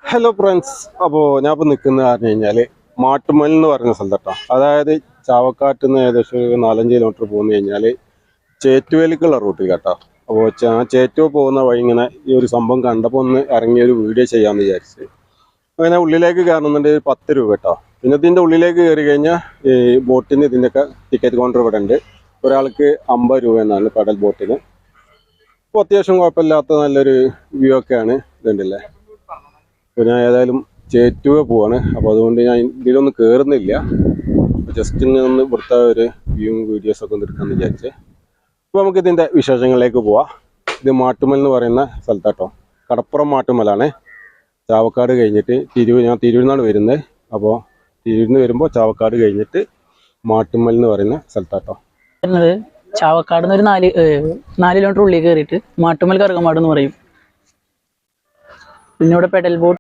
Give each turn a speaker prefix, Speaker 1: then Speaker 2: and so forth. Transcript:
Speaker 1: Hello friends, അപ്പോൾ ഞാൻ ഇപ്പോൾ നിൽക്കുന്നത് പറഞ്ഞു കഴിഞ്ഞാൽ മാട്ടുമൽ എന്ന് പറയുന്ന സ്ഥലത്തട്ടോ. അതായത് ചാവക്കാട്ടിൽ നിന്ന് ഏകദേശം ഒരു 4-5 കിലോമീറ്റർ പോകുന്നു കഴിഞ്ഞാൽ ചേറ്റുവേലിക്കുള്ള റൂട്ടിൽ കേട്ടോ. അപ്പോൾ ചേറ്റുവ പോകുന്ന വഴി ഇങ്ങനെ ഈ ഒരു സംഭവം കണ്ടപ്പോൾ ഒന്ന് ഇറങ്ങിയൊരു വീഡിയോ ചെയ്യാമെന്ന് വിചാരിച്ച് അങ്ങനെ ഉള്ളിലേക്ക് കയറുന്നുണ്ട്. 10 രൂപ കേട്ടോ. പിന്നെ ഇതിൻ്റെ ഉള്ളിലേക്ക് കയറി കഴിഞ്ഞാൽ ഈ ബോട്ടിന് ഇതിൻ്റെയൊക്കെ ടിക്കറ്റ് കൗണ്ടർ ഇവിടെ ഉണ്ട്. ഒരാൾക്ക് 50 രൂപ എന്നാണ് കടൽ ബോട്ടിന്. അപ്പോൾ അത്യാവശ്യം കുഴപ്പമില്ലാത്ത നല്ലൊരു വ്യൂ ഒക്കെയാണ്. ഇതുണ്ടല്ലേ. അപ്പോൾ ഞാൻ ഏതായാലും ചേറ്റുവ പോവാണ്. അപ്പോൾ അതുകൊണ്ട് ഞാൻ ഇതിലൊന്നും കയറുന്നില്ല. ജസ്റ്റ് ഒന്ന് ഇവിടുത്തെ ഒരു വ്യൂവും വീഡിയോസൊക്കെ ഒന്ന് എടുക്കാമെന്ന് വിചാരിച്ച്. അപ്പോൾ നമുക്ക് ഇതിൻ്റെ വിശേഷങ്ങളിലേക്ക് പോവാം. ഇത് മാട്ടുമൽ എന്ന് പറയുന്ന സ്ഥലത്താട്ടോ. കടപ്പുറം മാട്ടുമലാണ്. ചാവക്കാട് കഴിഞ്ഞിട്ട് ഞാൻ തിരൂരിൽ നിന്നാണ് വരുന്നത്. അപ്പോൾ തിരൂരിൽ നിന്ന് വരുമ്പോൾ ചാവക്കാട് കഴിഞ്ഞിട്ട് മാട്ടുമൽ എന്ന് പറയുന്ന സ്ഥലത്താട്ടോ.
Speaker 2: ചാവക്കാട് നിന്ന് ഒരു 4 കിലോമീറ്റർ ഉള്ളിൽ കയറിയിട്ട് മാട്ടുമൽ കറുകമാട് എന്ന് പറയും. പിന്നെ ഇവിടെ പെഡൽ ബോട്ട്